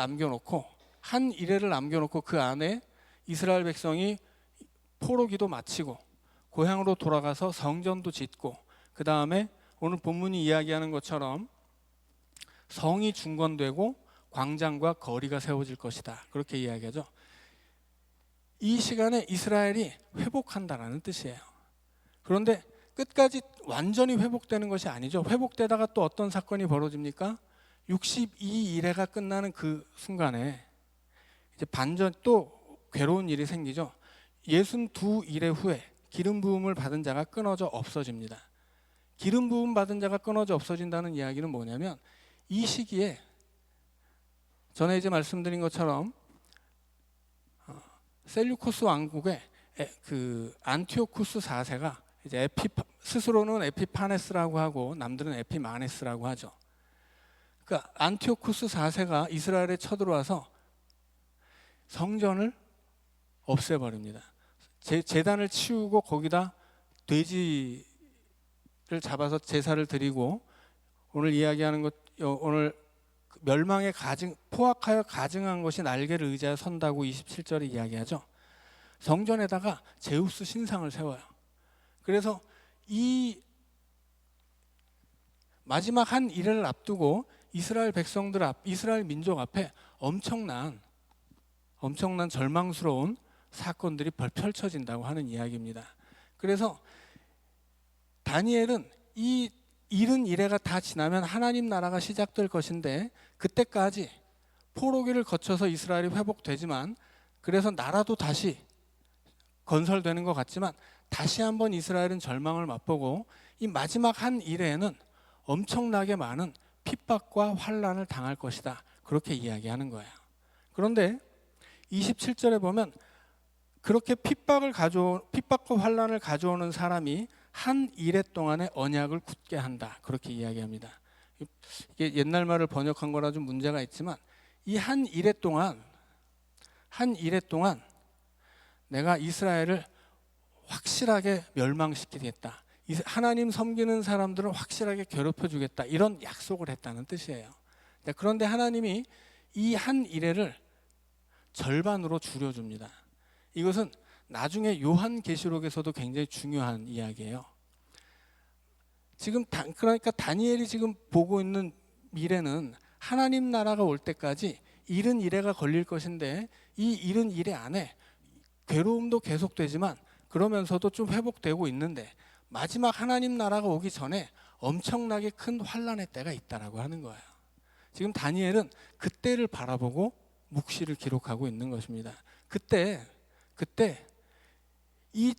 남겨놓고 그 안에 이스라엘 백성이 포로기도 마치고 고향으로 돌아가서 성전도 짓고, 그 다음에 오늘 본문이 이야기하는 것처럼 성이 중건되고 광장과 거리가 세워질 것이다, 그렇게 이야기하죠. 이 시간에 이스라엘이 회복한다라는 뜻이에요. 그런데 끝까지 완전히 회복되는 것이 아니죠. 회복되다가 또 어떤 사건이 벌어집니까? 62일회가 끝나는 그 순간에 이제 반전, 또 괴로운 일이 생기죠. 62일회 후에 기름 부음을 받은 자가 끊어져 없어집니다. 기름 부음 받은 자가 끊어져 없어진다는 이야기는 뭐냐면, 이 시기에 전에 이제 말씀드린 것처럼 셀류코스 왕국의 그 안티오쿠스 4세가 이제 스스로는 에피파네스라고 하고 남들은 에피마네스라고 하죠. 그러니까 안티오쿠스 4세가 이스라엘에 쳐들어와서 성전을 없애버립니다. 제단을 치우고 거기다 돼지를 잡아서 제사를 드리고, 오늘 이야기하는 것, 오늘 멸망에 포악하여 가증한 것이 날개를 의지하여 선다고 27절에 이야기하죠. 성전에다가 제우스 신상을 세워요. 그래서 이 마지막 한 일회를 앞두고 이스라엘 민족 앞에 엄청난 절망스러운 사건들이 펼쳐진다고 하는 이야기입니다. 그래서 다니엘은 이 70일회가 다 지나면 하나님 나라가 시작될 것인데, 그때까지 포로기를 거쳐서 이스라엘이 회복되지만, 그래서 나라도 다시 건설되는 것 같지만 다시 한번 이스라엘은 절망을 맛보고 이 마지막 한 일회에는 엄청나게 많은 핍박과 환난을 당할 것이다, 그렇게 이야기하는 거예요. 그런데 27절에 보면 그렇게 핍박과 환난을 가져오는 사람이 한 일회 동안의 언약을 굳게 한다, 그렇게 이야기합니다. 이게 옛날 말을 번역한 거라 좀 문제가 있지만, 이 한 일회 동안 내가 이스라엘을 확실하게 멸망시키겠다, 하나님 섬기는 사람들을 확실하게 괴롭혀 주겠다, 이런 약속을 했다는 뜻이에요. 그런데 하나님이 이 한 일회를 절반으로 줄여줍니다. 이것은 나중에 요한계시록에서도 굉장히 중요한 이야기예요. 그러니까 다니엘이 지금 보고 있는 미래는 하나님 나라가 올 때까지 70일회가 걸릴 것인데, 이 70일회 안에 괴로움도 계속되지만 그러면서도 좀 회복되고 있는데, 마지막 하나님 나라가 오기 전에 엄청나게 큰 환난의 때가 있다라고 하는 거예요. 지금 다니엘은 그때를 바라보고 묵시를 기록하고 있는 것입니다. 그때 이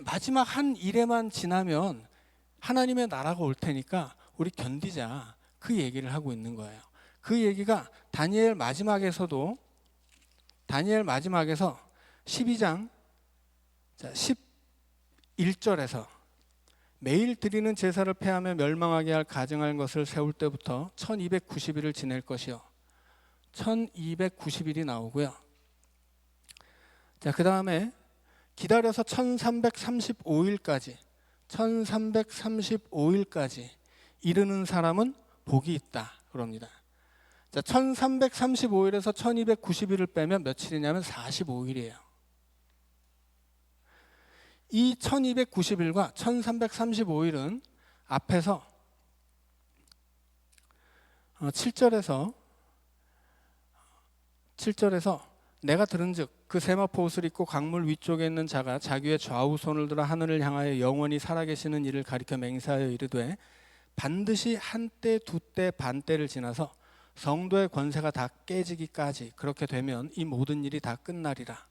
마지막 한 일에만 지나면 하나님의 나라가 올 테니까 우리 견디자, 그 얘기를 하고 있는 거예요. 그 얘기가 다니엘 마지막에서 12장 11절에서 매일 드리는 제사를 폐하며 멸망하게 할 가증할 것을 세울 때부터 1290일을 지낼 것이요. 1290일이 나오고요. 자, 그 다음에 기다려서 1335일까지 이르는 사람은 복이 있다 그럽니다. 자, 1335일에서 1290일을 빼면 며칠이냐면 45일이에요. 이 1290일과 1335일은 앞에서 7절에서 내가 들은즉 그 세마포 옷을 입고 강물 위쪽에 있는 자가 자기의 좌우 손을 들어 하늘을 향하여 영원히 살아계시는 이를 가리켜 맹세하여 이르되 반드시 한때 두때 반때를 지나서 성도의 권세가 다 깨지기까지, 그렇게 되면 이 모든 일이 다 끝나리라.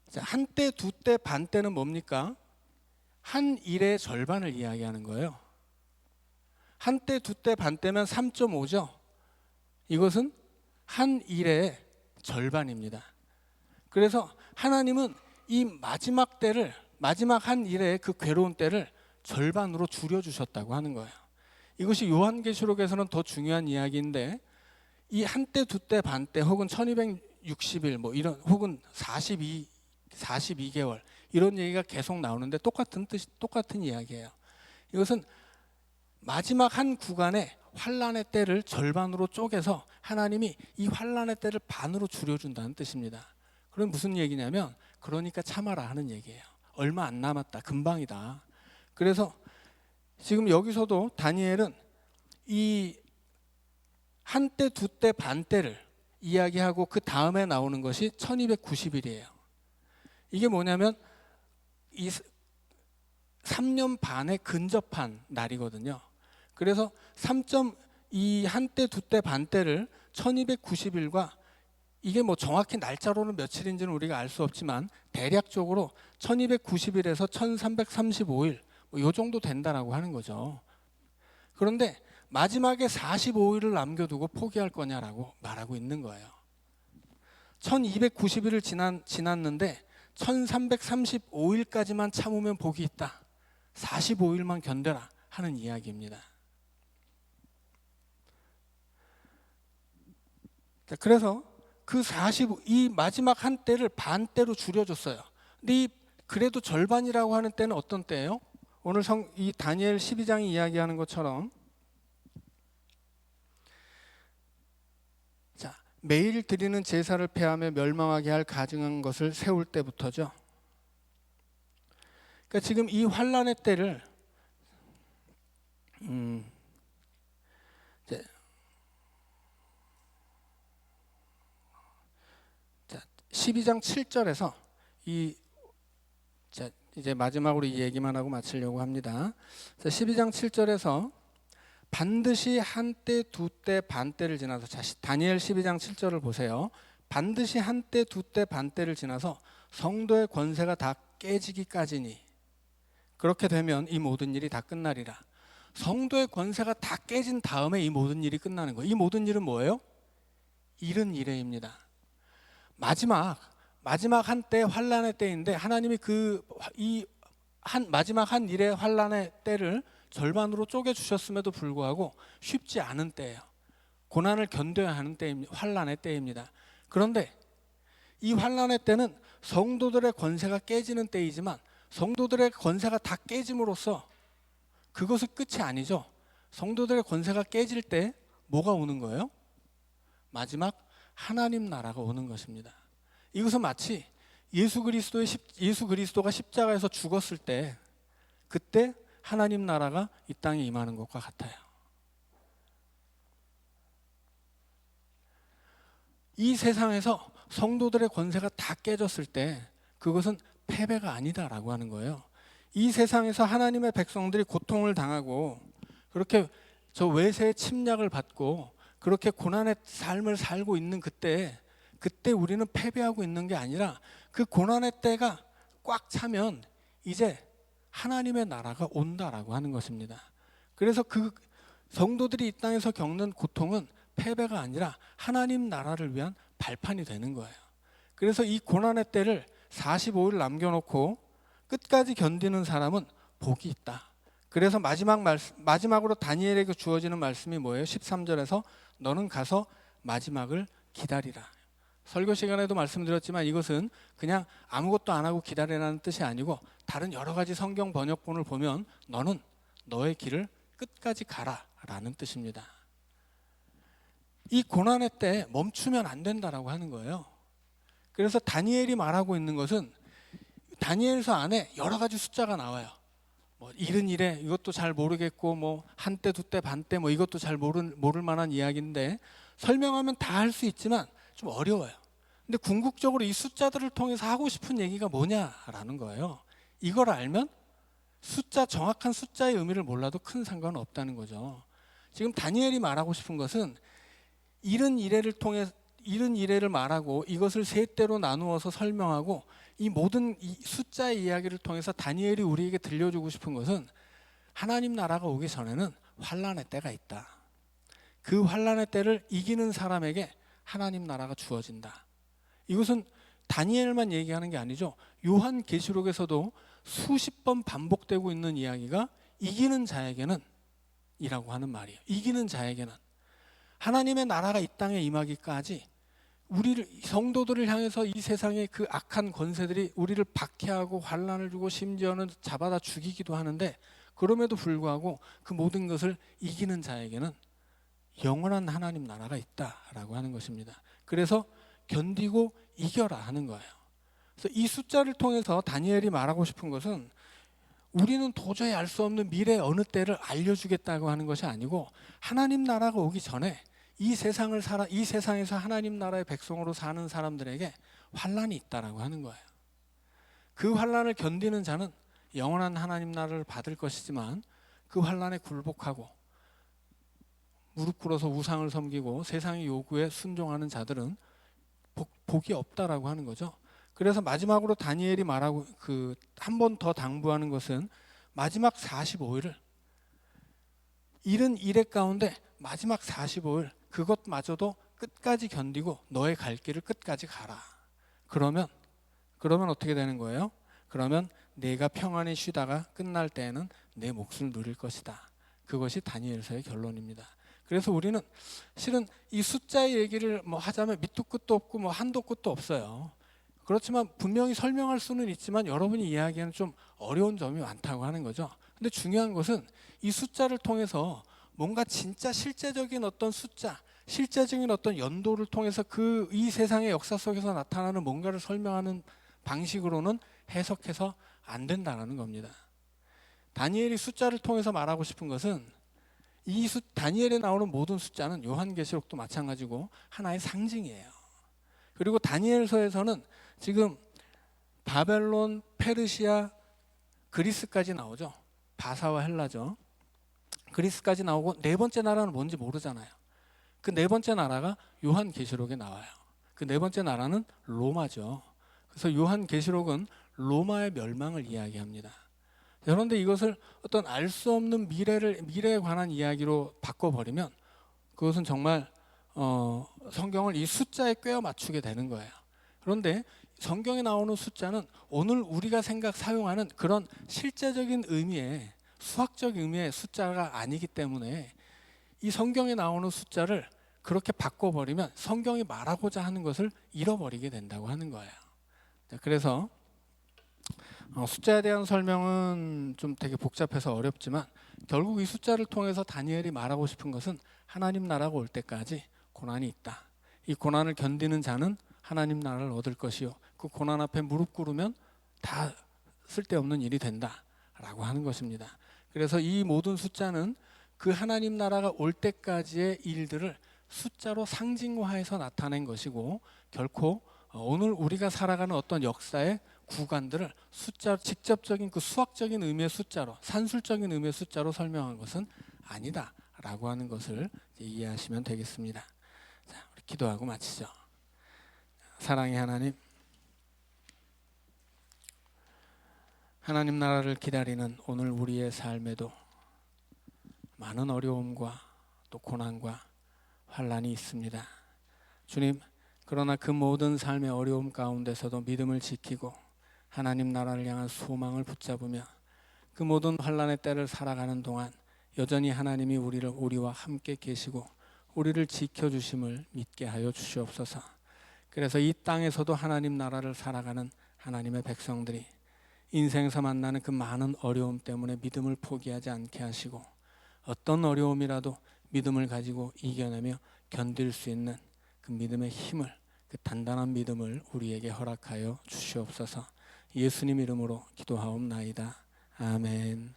자, 한때 두때 반때는 뭡니까? 한 일의 절반을 이야기하는 거예요. 한때 두때 반때면 3.5죠. 이것은 한 일의 절반입니다. 그래서 하나님은 이 마지막 때를, 마지막 한 일의 그 괴로운 때를 절반으로 줄여주셨다고 하는 거예요. 이것이 요한계시록에서는 더 중요한 이야기인데, 이 한때 두때 반때 혹은 1260일 뭐 이런, 혹은 42개월 이런 얘기가 계속 나오는데 똑같은 이야기예요. 이것은 마지막 한 구간의 환란의 때를 절반으로 쪼개서 하나님이 이 환란의 때를 반으로 줄여준다는 뜻입니다. 그럼 무슨 얘기냐면, 그러니까 참아라 하는 얘기예요. 얼마 안 남았다, 금방이다. 그래서 지금 여기서도 다니엘은 이 한때 두때 반때를 이야기하고 그 다음에 나오는 것이 1290일이에요. 이게 뭐냐면 이 3년 반에 근접한 날이거든요. 그래서 이 한때 두때 반때를 1290일과, 이게 뭐 정확히 날짜로는 며칠인지는 우리가 알 수 없지만 대략적으로 1290일에서 1335일 뭐 요 정도 된다라고 하는 거죠. 그런데 마지막에 45일을 남겨두고 포기할 거냐라고 말하고 있는 거예요. 1290일을 지났는데 1335일까지만 참으면 복이 있다. 45일만 견뎌라 하는 이야기입니다. 그래서 이 마지막 한 때를 반때로 줄여줬어요. 근데 그래도 절반이라고 하는 때는 어떤 때예요? 오늘 이 다니엘 12장이 이야기하는 것처럼, 자, 매일 드리는 제사를 폐하며 멸망하게 할 가증한 것을 세울 때부터죠. 그러니까 지금 이 환란의 때를 12장 7절에서 이제 마지막으로 이 얘기만 하고 마치려고 합니다. 12장 7절에서 반드시 한때 두때 반때를 지나서, 다니엘 12장 7절을 보세요. 반드시 한때 두때 반때를 지나서 성도의 권세가 다 깨지기까지니, 그렇게 되면 이 모든 일이 다 끝나리라. 성도의 권세가 다 깨진 다음에 이 모든 일이 끝나는 거예요. 이 모든 일은 뭐예요? 이른 이래입니다. 마지막 한때 환란의 때인데, 하나님이 마지막 한 일의 환란의 때를 절반으로 쪼개 주셨음에도 불구하고 쉽지 않은 때예요. 고난을 견뎌야 하는 때입니다. 환란의 때입니다. 그런데 이 환란의 때는 성도들의 권세가 깨지는 때이지만, 성도들의 권세가 다 깨짐으로써 그것은 끝이 아니죠. 성도들의 권세가 깨질 때 뭐가 오는 거예요? 마지막 하나님 나라가 오는 것입니다. 이것은 마치 예수 그리스도가 십자가에서 죽었을 때, 그때 하나님 나라가 이 땅에 임하는 것과 같아요. 이 세상에서 성도들의 권세가 다 깨졌을 때 그것은 패배가 아니다라고 하는 거예요. 이 세상에서 하나님의 백성들이 고통을 당하고 그렇게 저 외세의 침략을 받고 그렇게 고난의 삶을 살고 있는 그때 우리는 패배하고 있는 게 아니라 그 고난의 때가 꽉 차면 이제 하나님의 나라가 온다라고 하는 것입니다. 그래서 그 성도들이 이 땅에서 겪는 고통은 패배가 아니라 하나님 나라를 위한 발판이 되는 거예요. 그래서 이 고난의 때를 45일 남겨놓고 끝까지 견디는 사람은 복이 있다. 그래서 마지막으로 다니엘에게 주어지는 말씀이 뭐예요? 13절에서 너는 가서 마지막을 기다리라. 설교 시간에도 말씀드렸지만 이것은 그냥 아무것도 안 하고 기다리라는 뜻이 아니고 다른 여러 가지 성경 번역본을 보면 너는 너의 길을 끝까지 가라라는 뜻입니다. 이 고난의 때 멈추면 안 된다라고 하는 거예요. 그래서 다니엘이 말하고 있는 것은 다니엘서 안에 여러 가지 숫자가 나와요. 뭐 71에 이것도 잘 모르겠고 뭐 한때 두때 반때 뭐 이것도 잘 모를 만한 이야기인데 설명하면 다 할 수 있지만 좀 어려워요. 근데 궁극적으로 이 숫자들을 통해서 하고 싶은 얘기가 뭐냐라는 거예요. 이걸 알면 정확한 숫자의 의미를 몰라도 큰 상관은 없다는 거죠. 지금 다니엘이 말하고 싶은 것은 71회를 말하고 이것을 세 대로 나누어서 설명하고 이 모든 이 숫자의 이야기를 통해서 다니엘이 우리에게 들려주고 싶은 것은 하나님 나라가 오기 전에는 환난의 때가 있다. 그 환난의 때를 이기는 사람에게 하나님 나라가 주어진다. 이것은 다니엘만 얘기하는 게 아니죠. 요한계시록에서도 수십 번 반복되고 있는 이야기가 이기는 자에게는 이라고 하는 말이에요. 이기는 자에게는 하나님의 나라가 이 땅에 임하기까지 우리를 성도들을 향해서 이 세상의 그 악한 권세들이 우리를 박해하고 환난을 주고 심지어는 잡아다 죽이기도 하는데 그럼에도 불구하고 그 모든 것을 이기는 자에게는 영원한 하나님 나라가 있다라고 하는 것입니다. 그래서 견디고 이겨라 하는 거예요. 그래서 이 숫자를 통해서 다니엘이 말하고 싶은 것은 우리는 도저히 알 수 없는 미래의 어느 때를 알려주겠다고 하는 것이 아니고 하나님 나라가 오기 전에 이 세상에서 하나님 나라의 백성으로 사는 사람들에게 환난이 있다라고 하는 거예요. 그 환난을 견디는 자는 영원한 하나님 나라를 받을 것이지만 그 환난에 굴복하고 무릎 꿇어서 우상을 섬기고 세상의 요구에 순종하는 자들은 복이 없다라고 하는 거죠. 그래서 마지막으로 다니엘이 말하고 한 번 더 당부하는 것은 마지막 45일을 71회 가운데 마지막 45일 그것마저도 끝까지 견디고 너의 갈 길을 끝까지 가라. 그러면 어떻게 되는 거예요? 그러면 내가 평안히 쉬다가 끝날 때에는 내 몫을 누릴 것이다. 그것이 다니엘서의 결론입니다. 그래서 우리는 실은 이 숫자의 얘기를 하자면 밑도 끝도 없고 한도 끝도 없어요. 그렇지만 분명히 설명할 수는 있지만 여러분이 이해하기에는 좀 어려운 점이 많다고 하는 거죠. 근데 중요한 것은 이 숫자를 통해서 뭔가 진짜 실제적인 어떤 숫자, 실제적인 어떤 연도를 통해서 이 세상의 역사 속에서 나타나는 뭔가를 설명하는 방식으로는 해석해서 안 된다는 겁니다. 다니엘이 숫자를 통해서 말하고 싶은 것은 다니엘에 나오는 모든 숫자는 요한계시록도 마찬가지고 하나의 상징이에요. 그리고 다니엘서에서는 지금 바벨론, 페르시아, 그리스까지 나오죠. 바사와 헬라죠. 그리스까지 나오고 네 번째 나라는 뭔지 모르잖아요. 그 네 번째 나라가 요한계시록에 나와요. 그 네 번째 나라는 로마죠. 그래서 요한계시록은 로마의 멸망을 이야기합니다. 그런데 이것을 어떤 알 수 없는 미래에 관한 이야기로 바꿔버리면 그것은 정말 성경을 이 숫자에 꿰어 맞추게 되는 거예요. 그런데 성경에 나오는 숫자는 오늘 우리가 사용하는 그런 실제적인 의미의 수학적 의미의 숫자가 아니기 때문에 이 성경에 나오는 숫자를 그렇게 바꿔버리면 성경이 말하고자 하는 것을 잃어버리게 된다고 하는 거예요. 그래서 숫자에 대한 설명은 좀 되게 복잡해서 어렵지만 결국 이 숫자를 통해서 다니엘이 말하고 싶은 것은 하나님 나라가 올 때까지 고난이 있다. 이 고난을 견디는 자는 하나님 나라를 얻을 것이요. 그 고난 앞에 무릎 꿇으면 다 쓸데없는 일이 된다라고 하는 것입니다. 그래서 이 모든 숫자는 그 하나님 나라가 올 때까지의 일들을 숫자로 상징화해서 나타낸 것이고 결코 오늘 우리가 살아가는 어떤 역사의 구간들을 직접적인 그 수학적인 의미의 숫자로 산술적인 의미의 숫자로 설명한 것은 아니다라고 라고 하는 것을 이해하시면 되겠습니다. 자, 우리 기도하고 마치죠. 사랑의 하나님, 하나님 나라를 기다리는 오늘 우리의 삶에도 많은 어려움과 또 고난과 환난이 있습니다. 주님, 그러나 그 모든 삶의 어려움 가운데서도 믿음을 지키고 하나님 나라를 향한 소망을 붙잡으며 그 모든 환난의 때를 살아가는 동안 여전히 하나님이 우리와 함께 계시고 우리를 지켜주심을 믿게 하여 주시옵소서. 그래서 이 땅에서도 하나님 나라를 살아가는 하나님의 백성들이 인생에서 만나는 그 많은 어려움 때문에 믿음을 포기하지 않게 하시고 어떤 어려움이라도 믿음을 가지고 이겨내며 견딜 수 있는 그 믿음의 힘을, 그 단단한 믿음을 우리에게 허락하여 주시옵소서. 예수님 이름으로 기도하옵나이다. 아멘.